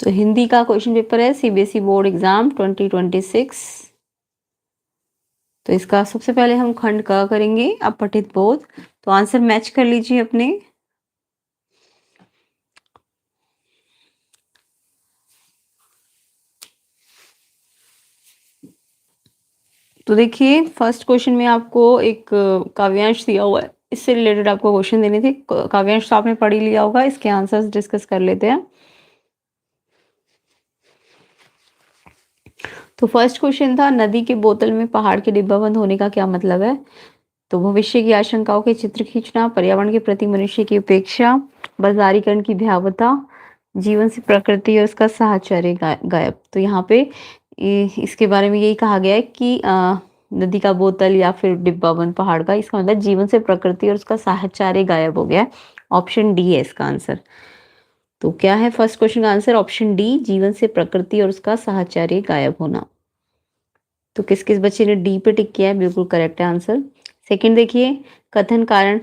तो हिंदी का question paper है सीबीएसई बोर्ड एग्जाम 2026। तो इसका सबसे पहले हम खंड क करेंगे, अपठित बोध। तो आंसर मैच कर लीजिए अपने। तो देखिए फर्स्ट क्वेश्चन में आपको एक काव्यांश दिया हुआ है, इससे रिलेटेड आपको क्वेश्चन देने थे। काव्यांश तो आपने पढ़ ही लिया होगा, इसके आंसर्स डिस्कस कर लेते हैं। तो फर्स्ट क्वेश्चन था, नदी के बोतल में पहाड़ के डिब्बाबंद होने का क्या मतलब है। तो भविष्य की आशंकाओं के चित्र खींचना, पर्यावरण के प्रति मनुष्य की उपेक्षा, बाजारीकरण की भयावहता, जीवन से प्रकृति और उसका साहचर्य गायब। तो यहाँ पे इसके बारे में यही कहा गया है कि नदी का बोतल या फिर डिब्बाबंद पहाड़ का, इसका मतलब जीवन से प्रकृति और उसका साहचर्य गायब हो गया है। ऑप्शन डी है इसका आंसर। तो क्या है फर्स्ट क्वेश्चन का आंसर? ऑप्शन डी, जीवन से प्रकृति और उसका साहचर्य गायब होना। तो किस किस बच्चे ने डी पे टिक किया है? बिल्कुल करेक्ट है आंसर। सेकंड देखिए, कथन कारण।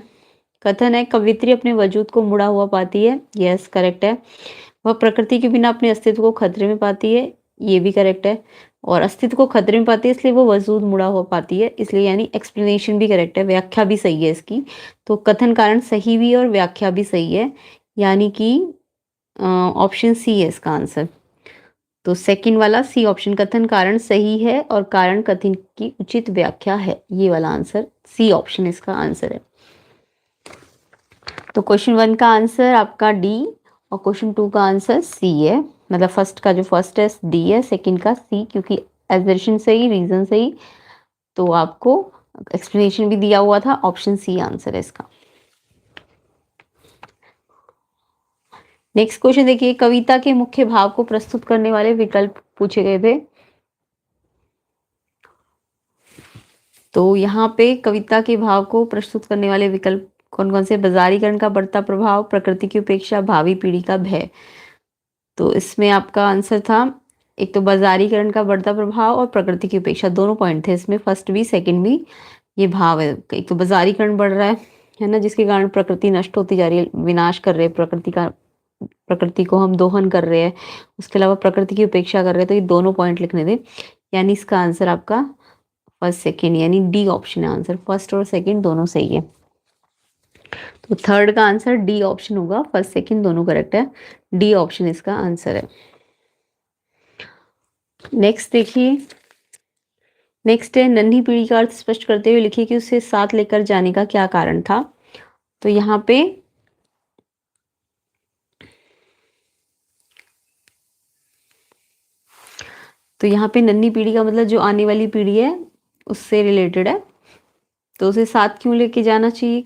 कथन है, कवित्री अपने वजूद को मुड़ा हुआ पाती है। यस करेक्ट है। वह प्रकृति के बिना अपने अस्तित्व को खतरे में पाती है। ये भी करेक्ट है। और अस्तित्व को खतरे में पाती है इसलिए वो वजूद मुड़ा हुआ पाती है, इसलिए यानी एक्सप्लेनेशन भी करेक्ट है, व्याख्या भी सही है इसकी। तो कथन कारण सही भी और व्याख्या भी सही है, यानी कि ऑप्शन सी है इसका आंसर। तो सेकंड वाला सी ऑप्शन, कथन कारण सही है और कारण कथन की उचित व्याख्या है, ये वाला आंसर सी ऑप्शन इसका आंसर है। तो क्वेश्चन 1 का आंसर आपका डी और क्वेश्चन 2 का आंसर सी है। मतलब फर्स्ट का जो फर्स्ट है डी है, सेकंड का सी, क्योंकि एजर्शन सही, रीजन सही, तो आपको एक्सप्लेनेशन भी दिया हुआ था। ऑप्शन सी आंसर है इसका। नेक्स्ट क्वेश्चन देखिए, कविता के मुख्य भाव को प्रस्तुत करने वाले विकल्प पूछे गए थे। तो यहाँ पे कविता के भाव को प्रस्तुत करने वाले विकल्प कौन कौन से? बाजारीकरण का बढ़ता प्रभाव, प्रकृति की उपेक्षा, भावी पीढ़ी का भय। तो इसमें आपका आंसर था, एक तो बाजारीकरण का बढ़ता प्रभाव और प्रकृति की उपेक्षा, दोनों पॉइंट थे इसमें, फर्स्ट भी सेकंड भी। ये भाव है, एक तो बाजारीकरण बढ़ रहा है ना, जिसके कारण प्रकृति नष्ट होती जा रही है, विनाश कर रहे हैं प्रकृति का, प्रकृति को हम दोहन कर रहे हैं, उसके अलावा प्रकृति की उपेक्षा कर रहे हैं। तो ये दोनों पॉइंट लिखने थे, यानी इसका आंसर आपका फर्स्ट सेकंड यानी डी ऑप्शन है आंसर। फर्स्ट और सेकंड दोनों सही है। तो थर्ड का आंसर डी ऑप्शन होगा, फर्स्ट सेकंड दोनों करेक्ट है, डी ऑप्शन इसका आंसर है। नेक्स्ट देखिए, नेक्स्ट है, नन्ही पीढ़ी का अर्थ स्पष्ट करते हुए लिखिए कि उसे साथ लेकर जाने का क्या कारण था। तो यहाँ पे नन्ही पीढ़ी का मतलब जो आने वाली पीढ़ी है उससे रिलेटेड है। तो उसे साथ क्यों लेके जाना चाहिए?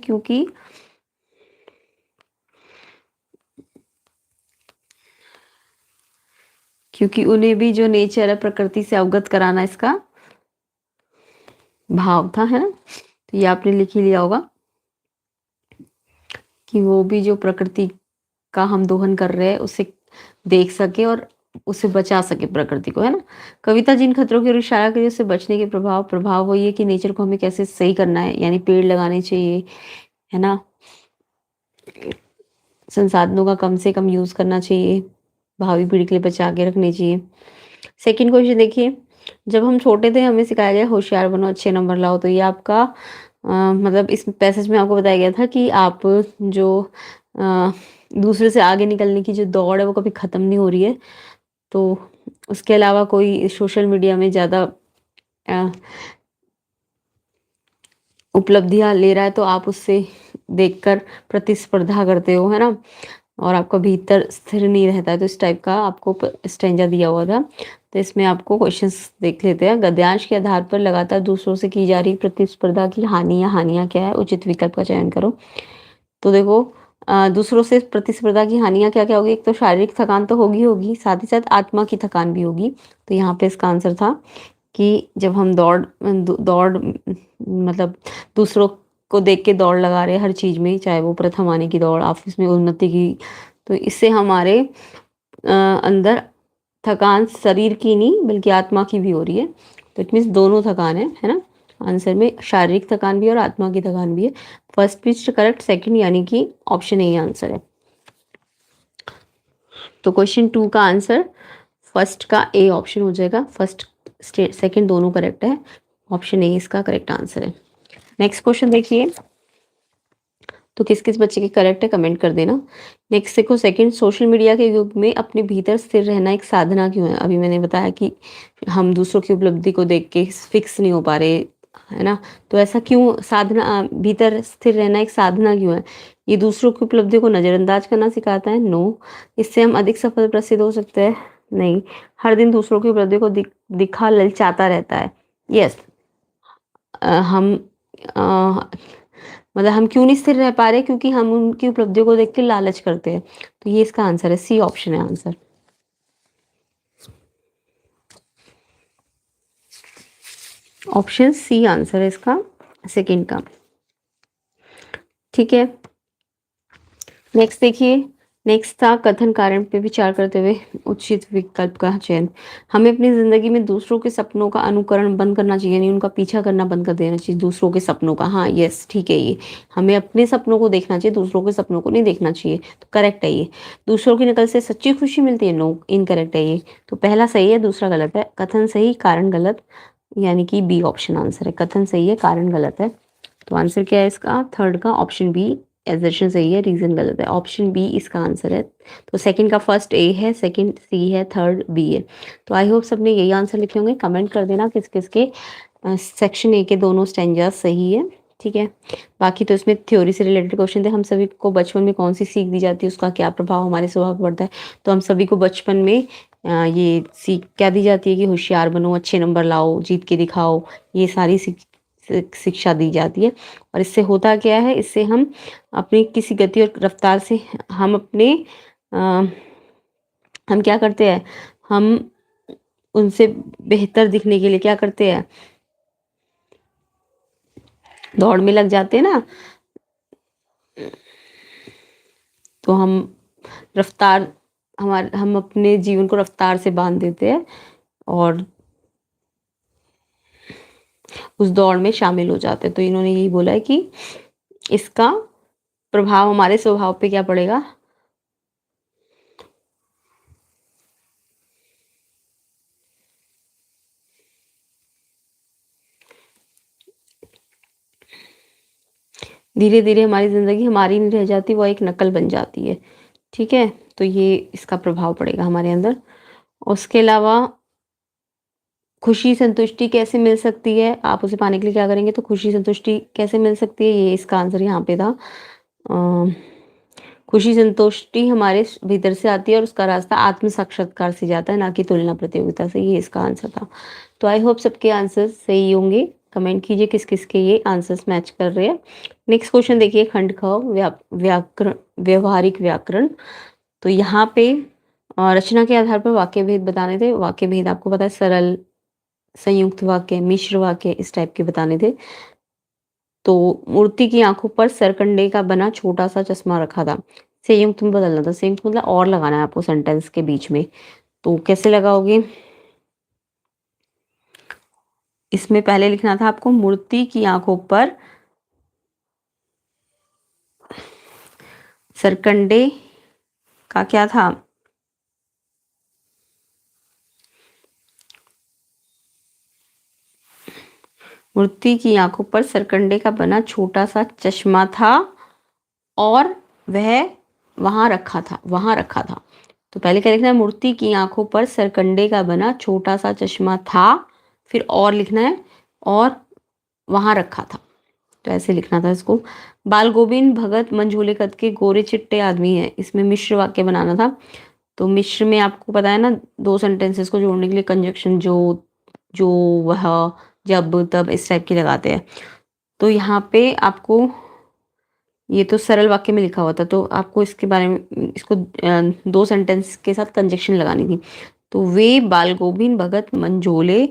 क्योंकि उन्हें भी जो नेचर है, प्रकृति से अवगत कराना इसका भाव था, है ना। तो ये आपने लिख ही लिया होगा कि वो भी जो प्रकृति का हम दोहन कर रहे हैं उसे देख सके और उसे बचा सके प्रकृति को, है ना। कविता जिन खतरों की ओर इशारा करी उससे बचने के प्रभाव वो ये कि नेचर को हमें कैसे सही करना है, यानी पेड़ लगाने चाहिए, है ना, संसाधनों का कम से कम यूज करना चाहिए, भावी पीढ़ी के लिए बचा के रखने चाहिए। सेकंड क्वेश्चन देखिए, जब हम छोटे थे हमें सिखाया गया होशियार बनो, अच्छे नंबर लाओ। तो ये आपका मतलब इस पैसेज में आपको बताया गया था कि आप जो दूसरे से आगे निकलने की जो दौड़ है वो कभी ख़त्म नहीं हो रही है। तो उसके अलावा कोई सोशल मीडिया में ज़्यादा उपलब्धियां ले रहा है तो आप उससे देखकर प्रतिस्पर्धा करते हो, है ना, और आपका भीतर स्थिर नहीं रहता है। तो इस टाइप का आपको स्टेंजा दिया हुआ था। तो इसमें आपको क्वेश्चंस देख लेते हैं। गद्यांश के आधार पर लगातार दूसरों से की जा रही प्रतिस्पर्धा की हानियां क्या है? उचित विकल्प का चयन करो। तो देखो, दूसरों से प्रतिस्पर्धा की हानियां क्या क्या होगी? एक तो शारीरिक थकान तो होगी, साथ ही साथ आत्मा की थकान भी होगी। तो यहाँ पे इसका आंसर था कि जब हम दौड़ मतलब दूसरों को देख के दौड़ लगा रहे हैं हर चीज़ में, चाहे वो प्रथम आने की दौड़, ऑफिस में उन्नति की, तो इससे हमारे अंदर थकान शरीर की नहीं बल्कि आत्मा की भी हो रही है। तो इट मीन्स दोनों थकान है ना। आंसर में शारीरिक थकान भी और आत्मा की थकान भी है। फर्स्ट इज करेक्ट, सेकंड यानी कि ऑप्शन ए आंसर है। तो क्वेश्चन 2 का आंसर फर्स्ट का ए ऑप्शन हो जाएगा। फर्स्ट सेकंड दोनों करेक्ट है, ऑप्शन ए इसका करेक्ट आंसर है। नेक्स्ट क्वेश्चन देखिए, तो किस किस बच्चे की करेक्ट है कमेंट कर देना। नेक्स्ट देखो, सेकंड, सोशल मीडिया के युग में अपने भीतर स्थिर रहना एक साधना क्यों है? अभी मैंने बताया कि हम दूसरों की उपलब्धि को देख के फिक्स नहीं हो पा रहे, है ना? तो ऐसा क्यों साधना, भीतर स्थिर रहना एक साधना क्यों है? ये दूसरों की उपलब्धि को नज़रअंदाज करना सिखाता है? नो। इससे हम अधिक सफल प्रसिद्ध हो सकते हैं? नहीं। हर दिन दूसरों की उपलब्धि को दिखा ललचाता रहता है? यस। हम अ, मतलब हम क्यों नहीं स्थिर रह पा रहे? क्योंकि हम उनकी उपलब्धियों को देख के लालच करते हैं। तो ये इसका आंसर है, सी ऑप्शन है आंसर। ऑप्शन सी आंसर है इसका सेकंड का। ठीक है, नेक्स्ट देखिए। नेक्स्ट था कथन कारण पे विचार करते हुए उचित विकल्प का चयन। हमें अपनी जिंदगी में दूसरों के सपनों का अनुकरण बंद करना चाहिए, यानी उनका पीछा करना बंद कर देना चाहिए दूसरों के सपनों का। हाँ यस, ठीक है, ये हमें अपने सपनों को देखना चाहिए, दूसरों के सपनों को नहीं देखना चाहिए। तो करेक्ट है ये। दूसरों की नकल से सच्ची खुशी मिलती है? नो, इनकरेक्ट है ये। तो पहला सही है, दूसरा गलत है। कथन सही, कारण गलत, यानी कि बी ऑप्शन आंसर है। कथन सही है, कारण गलत है। तो आंसर क्या है इसका? थर्ड का ऑप्शन बी, एजर्शन सही है, रीजन गलत है। ऑप्शन बी इसका आंसर है। तो सेकंड का फर्स्ट ए है, सेकंड सी है, थर्ड बी है। तो आई होप सबने यही आंसर लिखे होंगे। कमेंट कर देना किस किस के सेक्शन ए के दोनों स्टेंजास सही है। ठीक है, बाकी तो इसमें थ्योरी से रिलेटेड क्वेश्चन थे। हम सभी को बचपन में कौन सी सीख दी जाती है, उसका क्या प्रभाव हमारे स्वभाव पर पड़ता है? तो हम सभी को बचपन में ये सीख क्या दी जाती है कि होशियार बनो, अच्छे नंबर लाओ, जीत के दिखाओ। ये सारी शिक्षा दी जाती है। और इससे होता क्या है, इससे हम अपनी किसी गति और रफ्तार से हम अपने हम क्या करते हैं, हम उनसे बेहतर दिखने के लिए क्या करते हैं, दौड़ में लग जाते हैं ना। तो हम रफ्तार, हम अपने जीवन को रफ्तार से बांध देते हैं और उस दौड़ में शामिल हो जाते हैं। तो इन्होंने यही बोला है कि इसका प्रभाव हमारे स्वभाव पे क्या पड़ेगा? धीरे धीरे हमारी जिंदगी हमारी नहीं रह जाती, वो एक नकल बन जाती है। ठीक है, तो ये इसका प्रभाव पड़ेगा हमारे अंदर। उसके अलावा खुशी संतुष्टि कैसे मिल सकती है, आप उसे पाने के लिए क्या करेंगे? तो खुशी संतुष्टि कैसे मिल सकती है, ये इसका आंसर यहाँ पे था। खुशी संतुष्टि हमारे भीतर से आती है और उसका रास्ता आत्म साक्षात्कार से जाता है, ना कि तुलना प्रतियोगिता से। ये इसका आंसर था। तो आई होप सबके आंसर सही होंगे। कमेंट कीजिए किस किस के ये आंसर्स मैच कर रहे हैं। नेक्स्ट क्वेश्चन देखिए, खंड ख व्याकरण, व्यवहारिक व्याकरण। तो यहाँ पे रचना के आधार पर वाक्य भेद बताने थे। वाक्य भेद आपको पता है, सरल, संयुक्त वाक्य, मिश्र वाक्य, इस टाइप के बताने थे। तो मूर्ति की आंखों पर सरकंडे का बना छोटा सा चश्मा रखा था। संयुक्त में बदलना था। संयुक्त मतलब और लगाना है आपको सेंटेंस के बीच में। तो कैसे लगाओगे? इसमें पहले लिखना था आपको, मूर्ति की आंखों पर सरकंडे का क्या था? मूर्ति की आंखों पर सरकंडे का बना छोटा सा चश्मा था और वह वहां रखा था, वहां रखा था। तो पहले क्या लिखना है? मूर्ति की आंखों पर सरकंडे का बना छोटा सा चश्मा था, फिर और लिखना है, और वहां रखा था। तो ऐसे लिखना था इसको। बाल गोविंद भगत मंझोले कद के गोरे चिट्टे आदमी है। इसमें मिश्र वाक्य बनाना था। तो मिश्र में आपको पता है ना, दो सेंटेंसेस को जोड़ने के लिए कंजक्शन जो, वह, जब, तब, इस टाइप की लगाते हैं। तो यहाँ पे आपको, ये तो सरल वाक्य में लिखा हुआ था, तो आपको इसके बारे में, इसको दो सेंटेंस के साथ कंजक्शन लगानी थी। तो वे बाल गोविंद भगत मंझोले,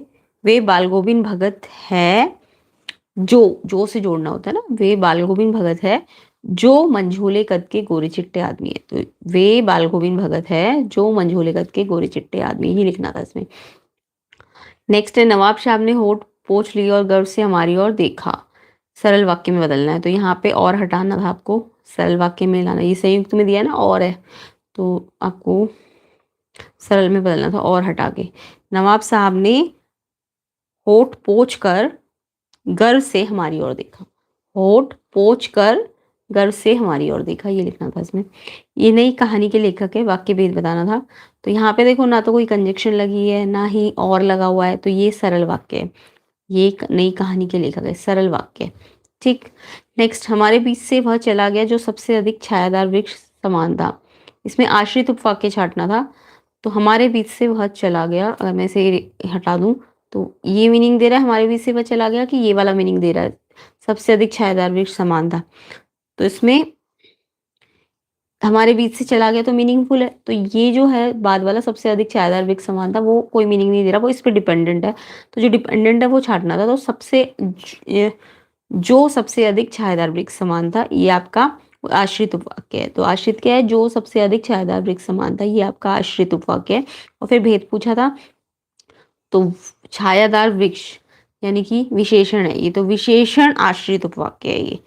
वे बाल गोविंद भगत है, जो से जोड़ना होता है ना। वे बाल गोविंद भगत है जो मंझोले कद के गोरे चिट्टे आदमी है। तो वे बाल गोविंद भगत है जो मंझोले कद के गोरे चिट्टे आदमी, ही लिखना था इसमें। नेक्स्ट है, नवाब साहब ने होठ पोंछ लिया और गर्व से हमारी ओर देखा। सरल वाक्य में बदलना है। तो यहाँ पे और हटाना था आपको, सरल वाक्य में लाना। ये संयुक्त में दिया है ना, और है, तो आपको सरल में बदलना था और हटा के। नवाब साहब ने होठ पोंछ कर गर्व से हमारी ओर देखा। होठ पोंछ कर गर्व से हमारी ओर देखा, ये लिखना था इसमें। ये नई कहानी के लेखक है, वाक्य भेद बताना था। तो यहाँ पे देखो ना तो कोई कंजक्शन लगी है ना ही और लगा हुआ है, तो ये सरल वाक्य है। ये एक नई कहानी के लेखक है, सरल वाक्य। ठीक। नेक्स्ट, हमारे बीच से वह चला गया जो सबसे अधिक छायादार वृक्ष समान था। इसमें आश्रित उपवाक्य छांटना था। तो हमारे बीच से वह चला गया, अगर मैं इसे हटा दूं तो ये मीनिंग दे रहा है हमारे बीच से वह चला गया, कि ये वाला मीनिंग दे रहा है सबसे अधिक छायादार वृक्ष समान था। तो इसमें हमारे बीच से चला गया तो मीनिंगफुल है। तो ये जो है बाद वाला सबसे अधिक छायादार वृक्ष समान था, वो कोई मीनिंग नहीं दे रहा, वो इस पे डिपेंडेंट है। तो जो डिपेंडेंट है वो छांटना था। तो जो सबसे अधिक छायादार वृक्ष समान था, ये आपका आश्रित उपवाक्य है। तो आश्रित क्या है, जो सबसे अधिक छायादार वृक्ष समान था, ये आपका आश्रित उपवाक्य है। और फिर भेद पूछा था, तो छायादार वृक्ष यानी कि विशेषण है ये, तो विशेषण आश्रित उपवाक्य है ये।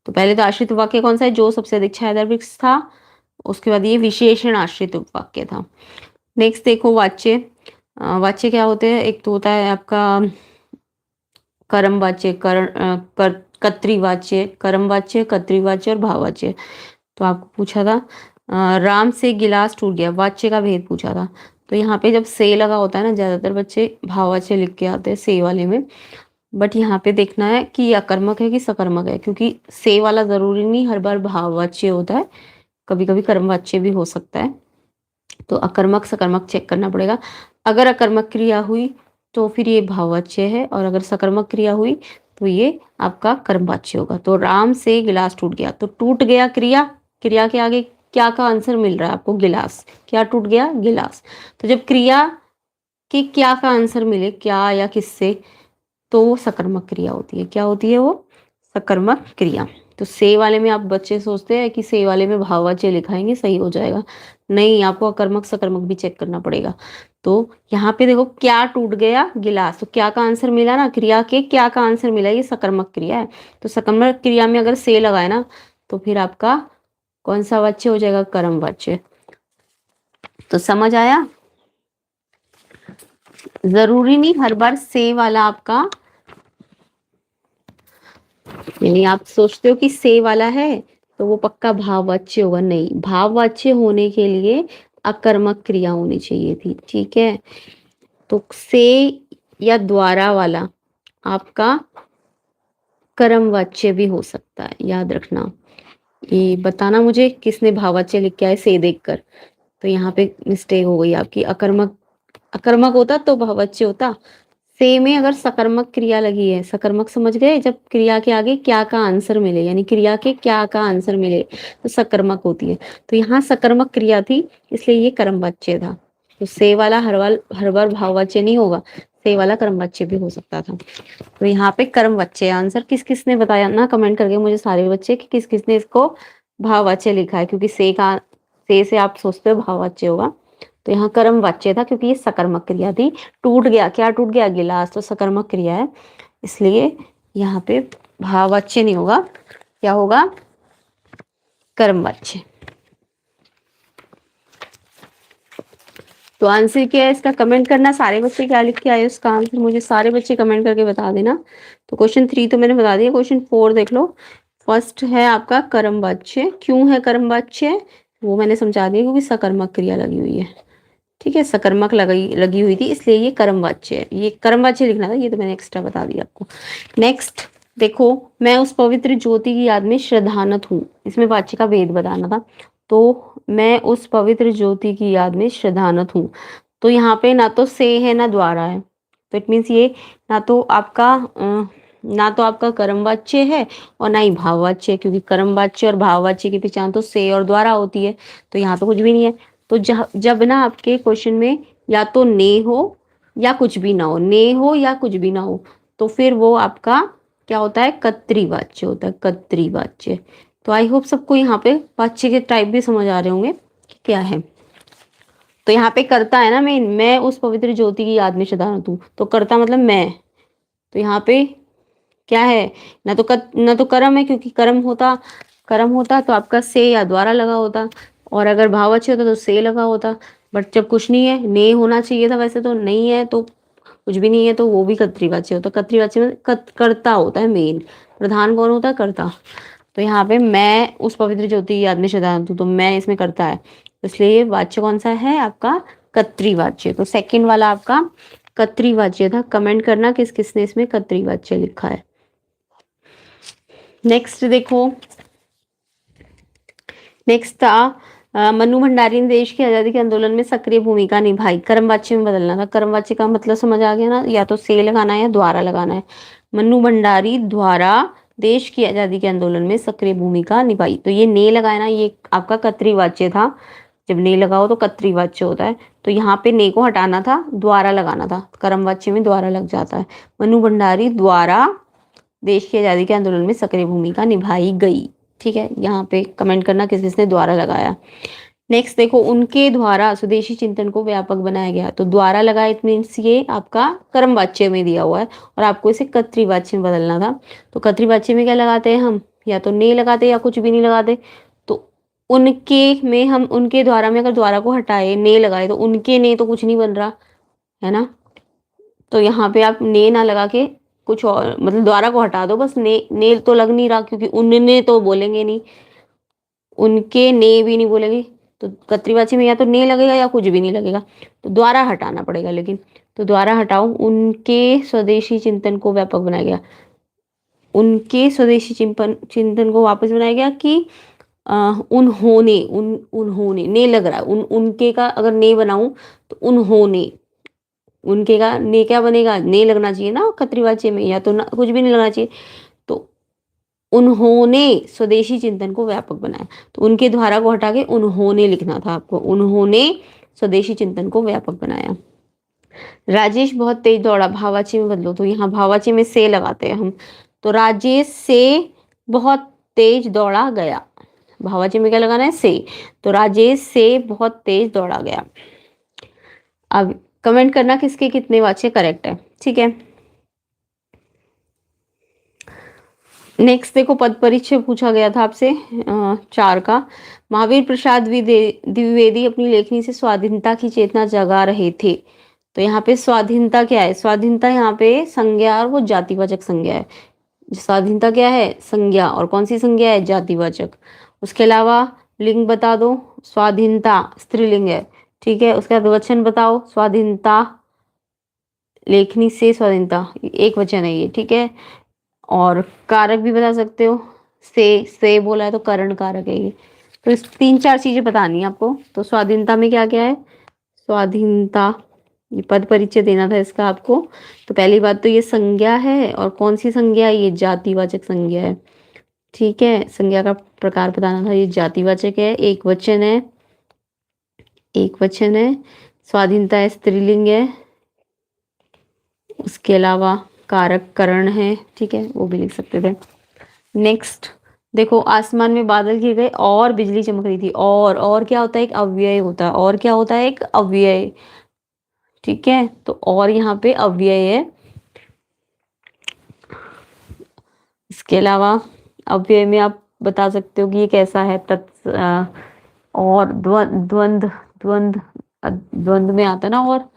तो पहले तो आश्रित उपवाक्य कौन सा है, जो सबसे अधिक छायादार वृक्ष था। उसके बाद ये विशेषण आश्रित उपवाक्य था। नेक्स्ट देखो वाच्य। वाच्य क्या होते हैं, एक तो होता है आपका कर्मवाच्य, कर्तृवाच्य, कर्मवाच्य, कर्तृवाच्य और भाववाच्य। तो आपको पूछा था राम से गिलास टूट गया, वाच्य का भेद पूछा था। तो यहाँ पे जब से लगा होता है ना, ज्यादातर बच्चे भाववाच्य लिख के आते हैं से वाले में। बट यहाँ पे देखना है कि ये अकर्मक है कि सकर्मक है, क्योंकि से वाला जरूरी नहीं हर बार भाववाच्य होता है, कभी कभी कर्मवाच्य भी हो सकता है। तो अकर्मक सकर्मक चेक करना पड़ेगा। अगर अकर्मक क्रिया हुई तो फिर ये भाववाच्य है, और अगर सकर्मक क्रिया हुई तो ये आपका कर्मवाच्य होगा। तो राम से गिलास टूट गया, तो टूट गया क्रिया, क्रिया के आगे क्या का आंसर मिल रहा है आपको, गिलास। क्या टूट गया, गिलास। तो जब क्रिया के क्या का आंसर मिले, क्या या किससे, तो वो सकर्मक क्रिया होती है। क्या होती है वो, सकर्मक क्रिया। तो से वाले में आप बच्चे सोचते हैं कि से वाले में भाववाच्य लिखाएंगे सही हो जाएगा, नहीं, आपको अकर्मक सकर्मक भी चेक करना पड़ेगा। तो यहाँ पे देखो क्या टूट गया, गिलास। तो क्या का आंसर मिला ना, क्रिया के क्या का आंसर मिला, ये सकर्मक क्रिया है। तो सकर्मक क्रिया में अगर से लगाए ना, तो फिर आपका कौन सा वाच्य हो जाएगा, कर्म वाच्य। तो समझ आया, जरूरी नहीं हर बार से वाला आपका, यानी आप सोचते हो कि से वाला है तो वो पक्का भाववाच्य होगा, नहीं, भाववाच्य होने के लिए अकर्मक क्रिया होनी चाहिए थी। ठीक है, तो से या द्वारा वाला आपका कर्मवाच्य भी हो सकता है, याद रखना। ये बताना मुझे किसने भाववाच्य लिख के आए से देखकर। तो यहाँ पे मिस्टेक हो गई आपकी, अकर्मक, अकर्मक होता तो भाववाच्य होता। से में अगर सकर्मक क्रिया लगी है, सकर्मक समझ गए, जब क्रिया के आगे क्या का आंसर मिले, यानी क्रिया के क्या का आंसर मिले तो सकर्मक होती है। तो यहाँ सकर्मक क्रिया थी, इसलिए ये कर्मवाच्य था। तो से वाला हर बार भाववाच्य नहीं होगा, से वाला कर्मवाच्य भी हो सकता था। तो यहाँ पे कर्मवाच्य आंसर। किस किसने बताया ना, कमेंट करके मुझे सारे बच्चे कि किस किसने इसको भाववाच्य लिखा है, क्योंकि से आप सोचते हो भाववाच्य होगा। तो यहाँ कर्म वाच्य था, क्योंकि ये सकर्मक क्रिया थी। टूट गया, क्या टूट गया, गिलास, तो सकर्मक क्रिया है, इसलिए यहाँ पे भाववाच्य नहीं होगा, क्या होगा, कर्मवाच्य। तो आंसर क्या है इसका, कमेंट करना सारे बच्चे क्या लिख के आए उसका आंसर मुझे सारे बच्चे कमेंट करके बता देना। तो क्वेश्चन 3 तो मैंने बता दिया, क्वेश्चन 4 देख लो। फर्स्ट है आपका कर्मवाच्य। क्यों है कर्मवाच्य, वो मैंने समझा दिया, क्योंकि सकर्मक क्रिया लगी हुई है। ठीक है, सकर्मक लगी हुई थी, इसलिए ये कर्मवाच्य है, ये कर्मवाच्य लिखना था, ये तो मैंने एक्स्ट्रा बता दिया आपको। नेक्स्ट देखो, मैं उस पवित्र ज्योति की याद में श्रद्धानत हूँ, इसमें वाच्य का भेद बताना था। तो मैं उस पवित्र ज्योति की याद में श्रद्धानत हूँ, तो यहाँ पे ना तो से है ना द्वारा है, तो इट मीन्स ये ना तो आपका कर्मवाच्य है और ना ही भाववाच्य है, क्योंकि कर्मवाच्य और भाववाच्य की पहचान तो से और द्वारा होती है। तो यहाँ तो कुछ भी नहीं है। तो जब ना आपके क्वेश्चन में या तो ने हो या कुछ भी ना हो, ने हो या कुछ भी ना हो, तो फिर वो आपका क्या होता है, कर्तृवाच्य होता है, कर्तृवाच्य। तो आई होप सबको यहाँ पे वाच्य के टाइप भी समझ आ रहे होंगे कि क्या है। तो यहाँ पे कर्ता है ना, मैं उस पवित्र ज्योति की याद में श्रद्धानत हूँ, तो कर्ता मतलब मैं। तो यहाँ पे क्या है, ना तो कर्म है, क्योंकि कर्म होता तो आपका से या द्वारा लगा होता, और अगर भाववाच्य होता तो से लगा होता, बट जब कुछ नहीं है, ने होना चाहिए था, वैसे तो नहीं है तो कुछ भी नहीं है, तो वो भी कर्तृवाच्य होता। कर्तृवाच्य में कर्ता होता है मेन, प्रधान कौन होता है, कर्ता। तो यहाँ पे मैं उस पवित्र ज्योति की याद में शतानंद हूँ, तो मैं इसमें करता है, तो इसलिए ये वाच्य कौन सा है आपका, कर्तृवाच्य। तो सेकंड वाला आपका कर्तृवाच्य था। कमेंट करना किस किसने इसमें कर्तृवाच्य लिखा है। नेक्स्ट देखो, नेक्स्ट था मन्नू भंडारी ने देश की आजादी के आंदोलन में सक्रिय भूमिका निभाई। कर्मवाच्य में बदलना था। कर्मवाच्य का मतलब समझ आ गया ना, या तो से लगाना है या द्वारा लगाना है। मन्नू भंडारी द्वारा देश की आजादी के आंदोलन में सक्रिय भूमिका निभाई, तो ये ने लगाया ना, ये आपका कर्तृवाच्य था। जब ने लगाओ तो कर्तृवाच्य होता है, तो यहाँ पे ने को हटाना था, द्वारा लगाना था। कर्मवाच्य में द्वारा लग जाता है। मन्नू भंडारी द्वारा देश की आजादी के आंदोलन में सक्रिय भूमिका निभाई गई। ठीक है, यहाँ पे कमेंट करना किस किसने द्वारा लगाया। नेक्स्ट देखो, उनके द्वारा स्वदेशी चिंतन को व्यापक बनाया गया, तो द्वारा लगा, इट मीन्स ये आपका कर्मवाच्य में दिया हुआ है और आपको इसे कर्तृवाच्य में बदलना था। तो कर्तृवाच्य में क्या लगाते हैं हम, या तो ने लगाते या कुछ भी नहीं लगाते। तो उनके में हम उनके द्वारा में अगर द्वारा को हटाए ने लगाए तो उनके ने तो कुछ नहीं बन रहा है ना। तो यहाँ पे आप ने ना लगा के कुछ और, मतलब द्वारा को हटा दो बस, ने तो लग नहीं रहा, क्योंकि उनने तो बोलेंगे नहीं, उनके ने भी नहीं बोलेंगे। तो कर्तृवाची में या तो ने लगेगा या कुछ भी नहीं लगेगा, तो द्वारा हटाना पड़ेगा। लेकिन तो द्वारा हटाओ, उनके स्वदेशी चिंतन को व्यापक बनाया गया। उनके स्वदेशी चिंतन को वापस बनाया गया कि उन्होंने, उन्होंने ने लग रहा है, उनके का अगर ने बनाऊं तो उन्होंने, उनके का ने क्या बनेगा, ने लगना चाहिए ना कर्तृवाच्य में, या तो ना कुछ भी नहीं लगना चाहिए। तो उन्होंने स्वदेशी चिंतन को व्यापक बनाया, तो उनके द्वारा को हटा के उन्होंने लिखना था आपको। उन्होंने स्वदेशी चिंतन को व्यापक बनाया। राजेश बहुत तेज दौड़ा, भावाची में बदलो, तो यहाँ भावाची में से लगाते हैं हम। तो राजेश से बहुत तेज दौड़ा गया, भावाची में क्या लगाना है, से। तो राजेश से बहुत तेज दौड़ा गया। अब कमेंट करना किसके कितने वाच्य करेक्ट है। ठीक है, नेक्स्ट देखो, पद परिचय पूछा गया था आपसे 4 का। महावीर प्रसाद द्विवेदी अपनी लेखनी से स्वाधीनता की चेतना जगा रहे थे। तो यहाँ पे स्वाधीनता क्या है, स्वाधीनता यहाँ पे संज्ञा और वो जातिवाचक संज्ञा है। स्वाधीनता क्या है, संज्ञा, और कौन सी संज्ञा है, जातिवाचक। उसके अलावा लिंग बता दो, स्वाधीनता स्त्रीलिंग है। ठीक है, उसके बाद वचन बताओ, स्वाधीनता, लेखनी से स्वाधीनता एक वचन है ये। ठीक है, और कारक भी बता सकते हो, से बोला है तो करण कारक है ये। तो इस 3-4 चीजें बतानी है आपको। तो स्वाधीनता में क्या क्या है, स्वाधीनता, ये पद परिचय देना था इसका आपको। तो पहली बात तो ये संज्ञा है, और कौन सी संज्ञा है, ये जातिवाचक संज्ञा है। ठीक है, संज्ञा का प्रकार बताना था, ये जातिवाचक है, एक वचन है, एक वचन है, स्वाधीनता है, स्त्रीलिंग है। उसके अलावा कारक करण है। ठीक है, वो भी लिख सकते थे। नेक्स्ट देखो, आसमान में बादल घिर गए और बिजली चमक रही थी। और क्या होता है, एक अव्यय होता है। और क्या होता है, एक अव्यय। ठीक है, तो और यहाँ पे अव्यय है। इसके अलावा अव्यय में आप बता सकते हो कि ये कैसा है, और द्वंद द्वंद द्वंद में आता है ना, और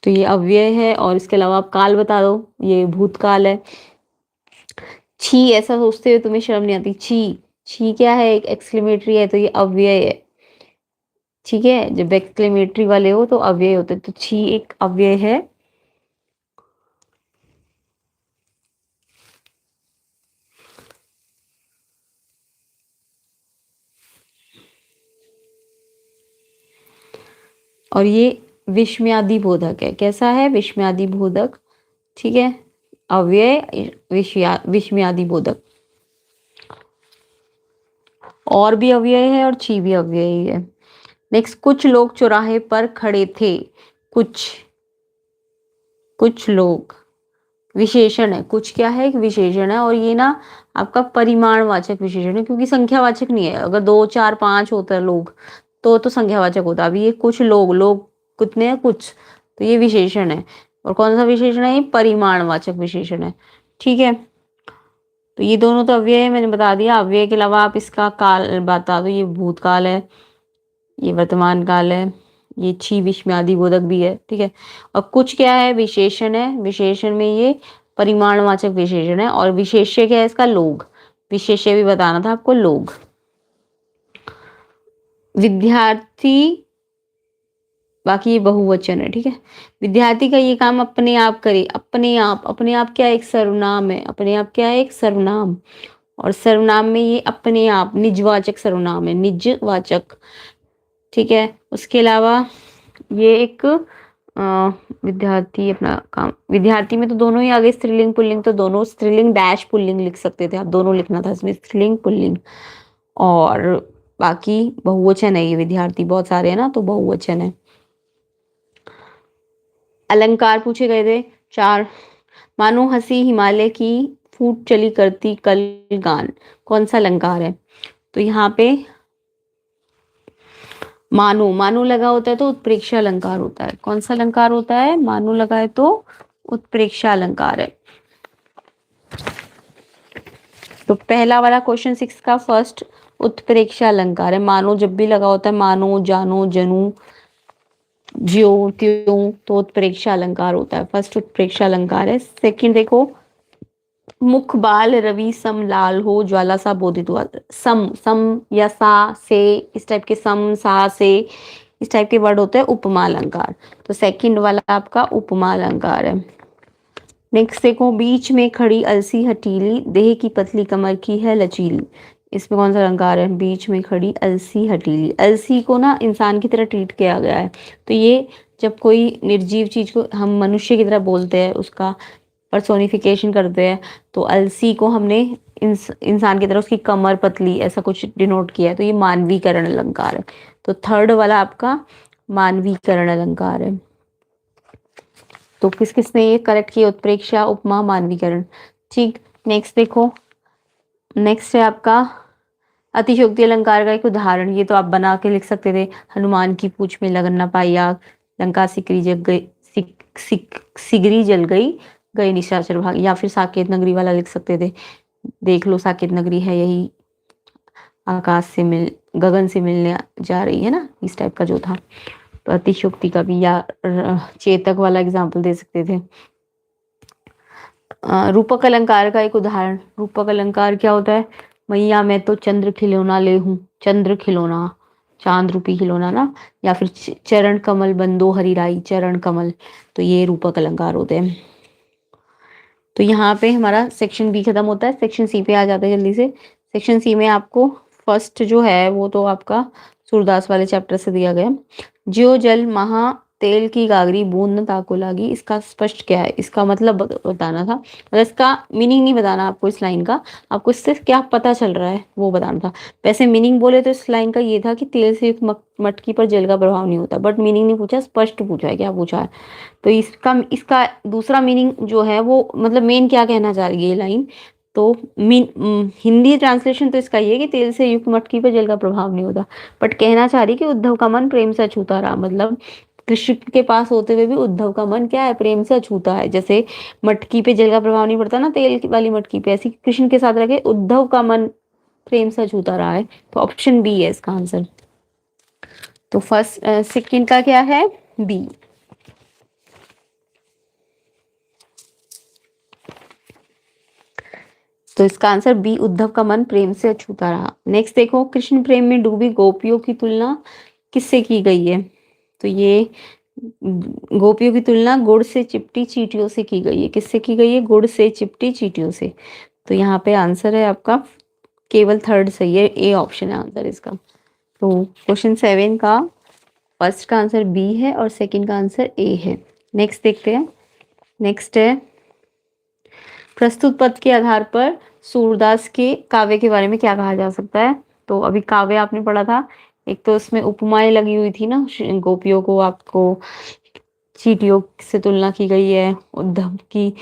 तो ये अव्यय है। और इसके अलावा आप काल बता दो, ये भूतकाल है। छी, ऐसा सोचते हुए तुम्हें शर्म नहीं आती, छी, छी क्या है, एक एक्सक्लेमेटरी है, तो ये अव्यय है। ठीक है, जब एक्सक्लेमेटरी वाले हो तो अव्यय होते, तो छी एक अव्यय है। और ये विस्मयादि बोधक है। कैसा है, विस्मयादि बोधक। ठीक है, अव्यय विस्मयादि बोधक। और भी अव्यय है और छी भी अव्यय ही है। नेक्स्ट, कुछ लोग चौराहे पर खड़े थे। कुछ लोग विशेषण है, कुछ क्या है, एक विशेषण है, और ये ना आपका परिमाणवाचक विशेषण है, क्योंकि संख्यावाचक नहीं है। अगर 2 4 5 होता है लोग तो संख्यावाचक होता। अभी ये कुछ लोग, लोग कितने हैं, कुछ, तो ये विशेषण है। और कौन सा विशेषण है, ये परिमाणवाचक विशेषण है। ठीक है, तो ये दोनों तो अव्यय है, मैंने बता दिया। अव्यय के अलावा आप इसका काल बता दो। ये भूतकाल है, ये वर्तमान काल है, ये छी विस्मयादि बोधक भी है, ठीक है। और कुछ क्या है, विशेषण है। विशेषण में ये परिमाणवाचक विशेषण है। और विशेष्य क्या है इसका, लोग। विशेष्य भी बताना था आपको, लोग। विद्यार्थी, बाकी ये बहुवचन है, ठीक है। विद्यार्थी का ये काम अपने आप करे। अपने आप, अपने आप क्या है, एक सर्वनाम है। अपने आप क्या है, एक सर्वनाम। और सर्वनाम में ये अपने आप निजवाचक सर्वनाम है, निजवाचक, ठीक है। उसके अलावा ये एक विद्यार्थी अपना काम, विद्यार्थी में तो दोनों ही आगे स्त्रीलिंग पुल्लिंग, तो दोनों स्त्रीलिंग डैश पुल्लिंग लिख सकते थे आप, दोनों लिखना था इसमें, स्त्रीलिंग पुल्लिंग। और बाकी बहुवचन है, ये विद्यार्थी बहुत सारे हैं ना, तो बहुवचन है। अलंकार पूछे गए थे 4। मानो हंसी हिमालय की फूट चली करती कल गान, कौन सा अलंकार है। तो यहाँ पे मानो, मानो लगा होता है तो उत्प्रेक्षा अलंकार होता है। कौन सा अलंकार होता है, मानो लगा है तो उत्प्रेक्षा अलंकार है। तो पहला वाला क्वेश्चन 6 का फर्स्ट उत्प्रेक्षा अलंकार है। मानो जब भी लगा होता है, मानो, जानो, जनू, ज्यो, त्यों, तो उत्प्रेक्षा अलंकार होता है। फर्स्ट उत्प्रेक्षा अलंकार है। सेकंड देखो, मुख बाल रवि सम लाल हो, ज्वाला सा बोधित हुआ। सम, सम या सा से, इस टाइप के सम सा से, इस टाइप के वर्ड होते हैं उपमा अलंकार। तो सेकंड वाला आपका उपमा अलंकार है। नेक्स्ट देखो, बीच में खड़ी अलसी हटीली, देह की पतली कमर की है लचीली। इसमें कौन सा अलंकार है, बीच में खड़ी अलसी हटीली। अलसी को ना इंसान की तरह ट्रीट किया गया है। तो ये जब कोई निर्जीव चीज को हम मनुष्य की तरह बोलते हैं, उसका पर्सोनिफिकेशन करते हैं, तो अलसी को हमने इंसान की तरह, उसकी कमर पतली, ऐसा कुछ डिनोट किया है। तो ये मानवीकरण अलंकार है। तो थर्ड वाला आपका मानवीकरण अलंकार है। तो किस किसने ये करेक्ट किया, उत्प्रेक्षा, उपमा, मानवीकरण, ठीक। नेक्स्ट देखो, नेक्स्ट है आपका अतिशयोक्ति अलंकार का एक उदाहरण। ये तो आप बना के लिख सकते थे। हनुमान की पूंछ में लगन न पाई आग, लंका सिकरी जग गई, सिगरी जल गई, गए निशाचर भाग। या फिर साकेत नगरी वाला लिख सकते थे। देख लो, साकेत नगरी है यही, आकाश से मिल, गगन से मिलने जा रही है ना, इस टाइप का जो था। तो अतिशयोक्ति का भी, या चेतक वाला एग्जाम्पल दे सकते थे। रूपक अलंकार का एक उदाहरण। रूपक अलंकार क्या होता है, मैया मैं तो चंद्र खिलौना ले हूँ, चंद्र खिलौना, चांद रूपी खिलौना ना। या फिर चरण कमल बंदो हरिराई, चरण कमल। तो ये रूपक अलंकार होते हैं। तो यहाँ पे हमारा सेक्शन बी खत्म होता है। सेक्शन सी पे आ जाते हैं जल्दी से। सेक्शन सी में आपको फर्स्ट जो है वो तो आपका सूरदास वाले चैप्टर से दिया गया। ज्यो जल महा तेल की गागरी, बूंद न ताको लागी। इसका स्पष्ट क्या है, इसका मतलब बताना था। मतलब इसका मीनिंग नहीं बताना आपको इस लाइन का, आपको इससे क्या पता चल रहा है वो बताना था। वैसे मीनिंग बोले तो इस लाइन का ये था कि तेल से युक्त मटकी पर जल का प्रभाव नहीं होता, बट मीनिंग नहीं पूछा, स्पष्ट पूछा है, क्या पूछा है। तो इसका इसका दूसरा मीनिंग जो है वो, मतलब मेन क्या कहना चाह रही है ये लाइन। तो हिंदी ट्रांसलेशन तो इसका ये है कि तेल से युक्त मटकी पर जल का प्रभाव नहीं होता, बट कहना चाह रही कि उद्धव का मन प्रेम से अछूता रहा। मतलब कृष्ण के पास होते हुए भी उद्धव का मन क्या है, प्रेम से अछूता है। जैसे मटकी पे जल का प्रभाव नहीं पड़ता ना, तेल वाली मटकी पे, ऐसी कृष्ण के साथ रखे उद्धव का मन प्रेम से अछूता रहा है। तो ऑप्शन बी है इसका आंसर। तो फर्स्ट सेकंड का क्या है, बी। तो इसका आंसर बी, उद्धव का मन प्रेम से अछूता रहा। नेक्स्ट देखो, कृष्ण प्रेम में डूबी गोपियों की तुलना किससे की गई है। तो ये गोपियों की तुलना गुड़ से चिपटी चींटियों से की गई है। किससे की गई है, गुड़ से चिपटी चींटियों से। तो यहाँ पे आंसर है आपका केवल थर्ड सही है, ए ऑप्शन है आंसर इसका। तो क्वेश्चन 7 का फर्स्ट का आंसर बी है और सेकंड का आंसर ए है। नेक्स्ट देखते हैं। नेक्स्ट है, प्रस्तुत पद के आधार पर सूरदास के काव्य के बारे में क्या कहा जा सकता है। तो अभी काव्य आपने पढ़ा था, एक तो उसमें उपमाएं लगी हुई थी ना, गोपियों को आपको चींटियों से तुलना की गई है, उद्धव की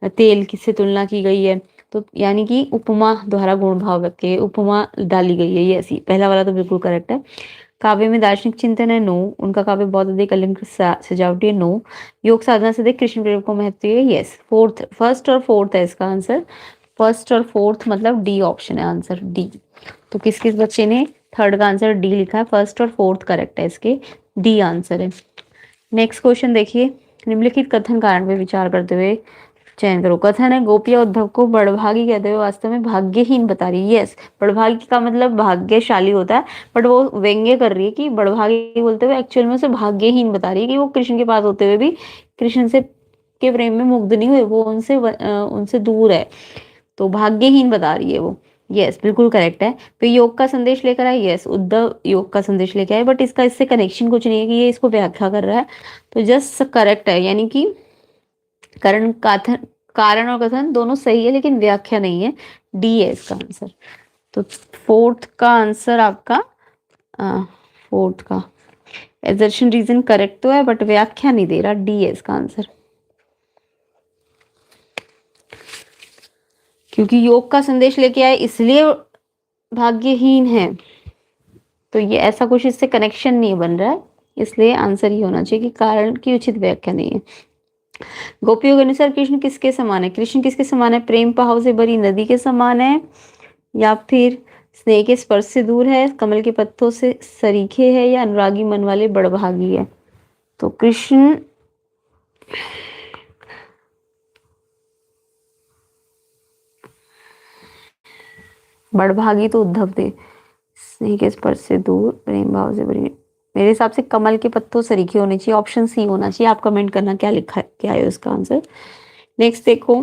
तेल किससे तुलना की गई है। तो यानी कि उपमा द्वारा गुण भाव व्यक्त किए, उपमा डाली गई है, ये ऐसी। पहला वाला तो बिल्कुल करेक्ट है। काव्य में दार्शनिक चिंतन है, नो। उनका काव्य बहुत अधिक अलंकृत सजावटी है, नो। योग साधना से अधिक कृष्ण प्रेम को महत्व है, यस। फोर्थ, फर्स्ट और फोर्थ है इसका आंसर। फर्स्ट और फोर्थ मतलब डी ऑप्शन है आंसर, डी। तो किस किस बच्चे ने थर्ड का आंसर डी लिखा है? फर्स्ट और फोर्थ करेक्ट है इसके, डी आंसर है। नेक्स्ट क्वेश्चन देखिए, निम्नलिखित कथन कारण पे विचार करते हुए चयन करो। कथन है गोपियां उद्धव को बड़भागी कहते हुए वास्तव में भाग्यहीन बता रही है। यस, बड़भागी का मतलब भाग्यशाली होता है, बट वो व्यंग्य कर रही है कि बड़भागी बोलते हुए एक्चुअल में उसे भाग्यहीन बता रही है कि वो कृष्ण के पास होते हुए भी कृष्ण से के प्रेम में मुग्ध नहीं हुए, वो उनसे दूर है, तो भाग्यहीन बता रही है वो। यस, बिल्कुल करेक्ट है। फिर योग का संदेश लेकर आए, यस उद्धव योग का संदेश लेकर आए, बट इसका इससे कनेक्शन कुछ नहीं है कि ये इसको व्याख्या कर रहा है, तो जस्ट करेक्ट है, यानी कि कारण कथन, कारण और कथन दोनों सही है लेकिन व्याख्या नहीं है, डी है इसका आंसर। तो फोर्थ का आंसर आपका, फोर्थ का एजर्शन रीजन करेक्ट तो है बट व्याख्या नहीं दे रहा, डी है इसका आंसर। क्योंकि योग का संदेश लेके आए इसलिए भाग्यहीन है, तो ये ऐसा कुछ इससे कनेक्शन नहीं बन रहा है, इसलिए आंसर ही होना चाहिए कि कारण की उचित व्याख्या नहीं है। गोपियों के अनुसार कृष्ण किसके समान है? कृष्ण किसके समान है? प्रेम भाव से भरी नदी के समान है, या फिर स्नेह के स्पर्श से दूर है, कमल के पत्तों से सरीखे है, या अनुरागी मन वाले बड़भागी है? तो कृष्ण बड़भागी तो उद्धव थे, स्नेह के स्पर्श से दूर, प्रेम भाव से भरी, मेरे हिसाब से कमल के पत्तों सरीखे होने चाहिए, ऑप्शन सी होना चाहिए। आप कमेंट करना क्या लिखा है, क्या है उसका आंसर। नेक्स्ट देखो,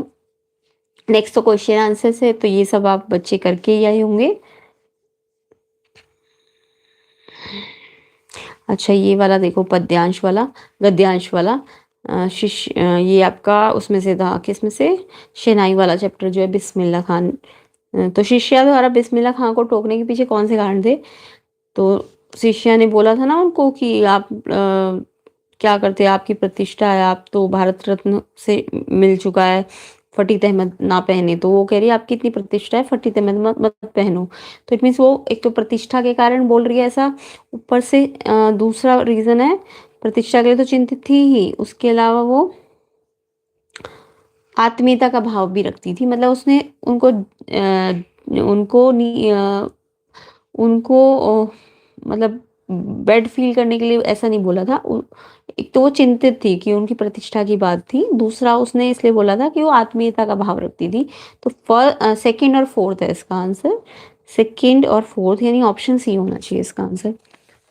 नेक्स्ट तो क्वेश्चन आंसर से, तो ये सब आप बच्चे करके ही आए होंगे। अच्छा, ये वाला देखो, पद्यांश वाला, गद्यांश वाला, शिष्य, ये आपका उसमें से था, किसमें से? शहनाई वाला चैप्टर जो है, बिस्मिल्लाह खान। तो शिष्या द्वारा बिस्मिल्लाह खान को टोकने के पीछे कौन से कारण थे? तो शिष्या ने बोला था ना उनको कि आप क्या करते हैं, आपकी प्रतिष्ठा है, आप तो भारत रत्न से मिल चुका है, फटी तहमत ना पहने। तो वो कह रही है आपकी इतनी प्रतिष्ठा है, फटी तहमत मत मत पहनो। तो इट मीन्स वो एक तो प्रतिष्ठा के कारण बोल रही है ऐसा, ऊपर से दूसरा रीजन है, प्रतिष्ठा के लिए तो चिंतित थी ही, उसके अलावा वो आत्मीयता का भाव भी रखती थी, मतलब उसने उनको उनको उनको मतलब बेड फील करने के लिए ऐसा नहीं बोला था। एक तो वो चिंतित थी कि उनकी प्रतिष्ठा की बात थी, दूसरा उसने इसलिए बोला था कि वो आत्मीयता का भाव रखती थी। तो सेकंड और फोर्थ है इसका आंसर, सेकंड और फोर्थ, यानी ऑप्शन सी होना चाहिए इसका आंसर।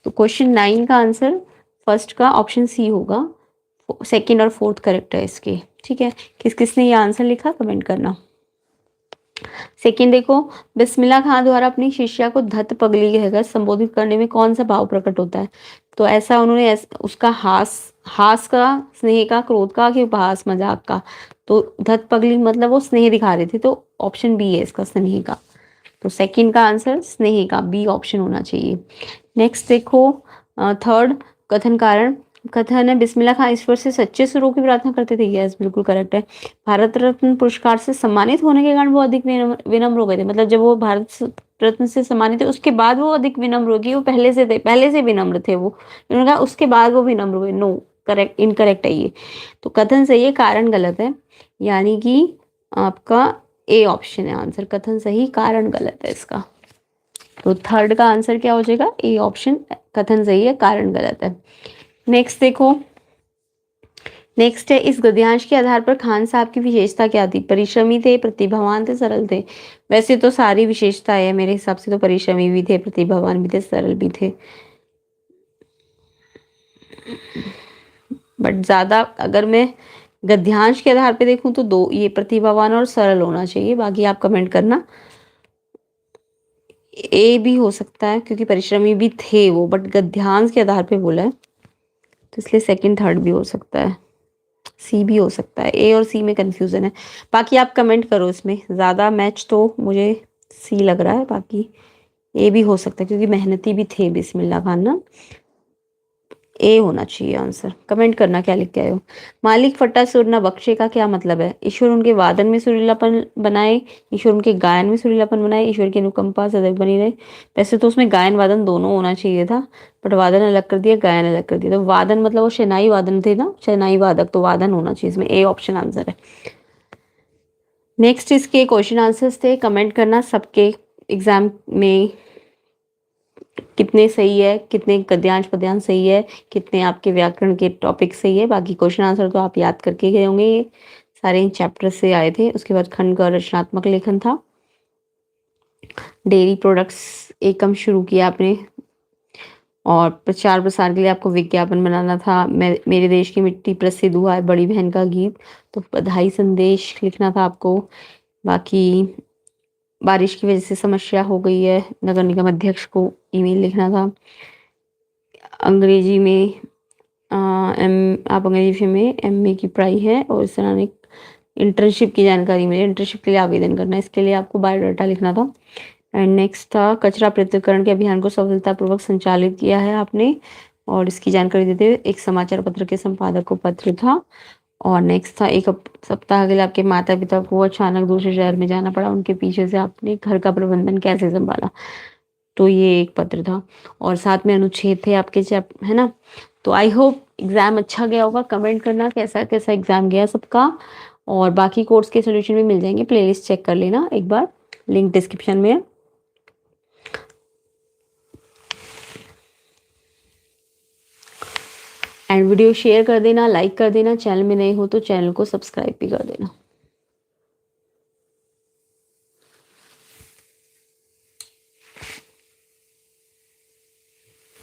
तो क्वेश्चन 9 का आंसर फर्स्ट का ऑप्शन सी होगा, सेकंड और फोर्थ करेक्ट है इसके। ठीक है, किस किसने ये आंसर लिखा कमेंट करना। सेकंड देखो, बिस्मिल्लाह खान द्वारा अपनी शिष्या को धत पगली कहकर संबोधित करने में कौन सा भाव प्रकट होता है? तो ऐसा उन्होंने उसका हास का, स्नेह का, क्रोध का, कि उपहास मजाक का? तो धत पगली मतलब वो स्नेह दिखा रहे थे, तो ऑप्शन बी है इसका, स्नेह का। तो सेकंड का आंसर स्नेह का, बी ऑप्शन होना चाहिए। नेक्स्ट देखो, थर्ड कथन कारण, कथन है बिस्मिल्लाह खान ईश्वर से सच्चे स्वरों की प्रार्थना करते थे। यस, बिल्कुल करेक्ट है। भारत रत्न पुरस्कार से सम्मानित होने के कारण वो अधिक विनम्र हो गए थे, मतलब जब वो भारत रत्न से सम्मानित थे उसके बाद वो अधिक विनम्र हो गए, वो पहले से थे, पहले से विनम्र थे वो, उन्होंने कहा उसके बाद वो विनम्र हुए। नो, करेक्ट, इनकरेक्ट है ये। तो कथन सही है, कारण गलत है, यानी कि आपका ए ऑप्शन है आंसर, कथन सही कारण गलत है इसका। तो थर्ड का आंसर क्या हो जाएगा? ए ऑप्शन, कथन सही है कारण गलत है। नेक्स्ट देखो, नेक्स्ट है इस गद्यांश के आधार पर खान साहब की विशेषता क्या थी? परिश्रमी थे, प्रतिभावान थे, सरल थे? वैसे तो सारी विशेषताएं है मेरे हिसाब से, तो परिश्रमी भी थे, प्रतिभावान भी थे, सरल भी थे, बट ज्यादा अगर मैं गद्यांश के आधार पे देखूं तो दो, ये प्रतिभावान और सरल होना चाहिए, बाकी आप कमेंट करना। ए भी हो सकता है क्योंकि परिश्रमी भी थे वो, बट गद्यांश के आधार पे बोला है, तो इसलिए सेकंड थर्ड भी हो सकता है, सी भी हो सकता है, ए और सी में कंफ्यूजन है। बाकी आप कमेंट करो, इसमें ज़्यादा मैच तो मुझे सी लग रहा है, बाकी ए भी हो सकता है क्योंकि मेहनती भी थे बिस्मिल्लाह खान ना। ए होना चाहिए आंसर, कमेंट करना क्या लिख के आए हो। मालिक फट्टा सुर न बख्शे का क्या मतलब है? ईश्वर उनके वादन में सुरीलापन बनाए, ईश्वर उनके गायन में सुरीलापन बनाए, ईश्वर की अनुकंपा सदैव बनी रहे। वैसे तो उसमें गायन वादन दोनों होना चाहिए था, बट वादन अलग कर दिया, गायन अलग कर दिया। तो वादन मतलब वो शहनाई वादन थे ना, शहनाई वादक, तो वादन होना चाहिए इसमें, ए ऑप्शन आंसर है। नेक्स्ट इसके क्वेश्चन आंसर्स थे, कमेंट करना सबके एग्जाम में कितने सही है, कितने गद्यांश पद्यांश सही है, कितने आपके व्याकरण के टॉपिक सही है। बाकी क्वेश्चन आंसर तो आप याद करके गए होंगे, ये सारे इन चैप्टर से आए थे। उसके बाद खंड का रचनात्मक लेखन था। डेयरी प्रोडक्ट्स एकम शुरू किया आपने, और प्रचार प्रसार के लिए आपको विज्ञापन बनाना था। मेरे देश की मिट्टी प्रसिद्ध हुआ है, बड़ी बहन का गीत, तो बधाई संदेश लिखना था आपको। बाकी बारिश की वजह से समस्या हो गई है, नगर निगम अध्यक्ष को ईमेल लिखना था। अंग्रेजी में आप अंग्रेजी में एमए की पढ़ाई है, और इस तरह इंटर्नशिप की जानकारी मिले, इंटर्नशिप के लिए आवेदन करना है, इसके लिए आपको बायोडाटा लिखना था। एंड नेक्स्ट था कचरा पृथक्करण के अभियान को सफलतापूर्वक संचालित किया है आपने, और इसकी जानकारी देते हुए एक समाचार पत्र के संपादक को पत्र था। और नेक्स्ट था एक सप्ताह के लिए आपके माता पिता को अचानक दूसरे शहर में जाना पड़ा, उनके पीछे से आपने घर का प्रबंधन कैसे संभाला, तो ये एक पत्र था। और साथ में अनुच्छेद थे आपके, है ना। तो आई होप एग्जाम अच्छा गया होगा। कमेंट करना कैसा कैसा एग्जाम गया सबका। और बाकी कोर्स के सोल्यूशन भी मिल जाएंगे, प्लेलिस्ट चेक कर लेना एक बार, लिंक डिस्क्रिप्शन में है। एंड वीडियो शेयर कर देना, लाइक कर देना, चैनल में नए हो तो चैनल को सब्सक्राइब भी कर देना।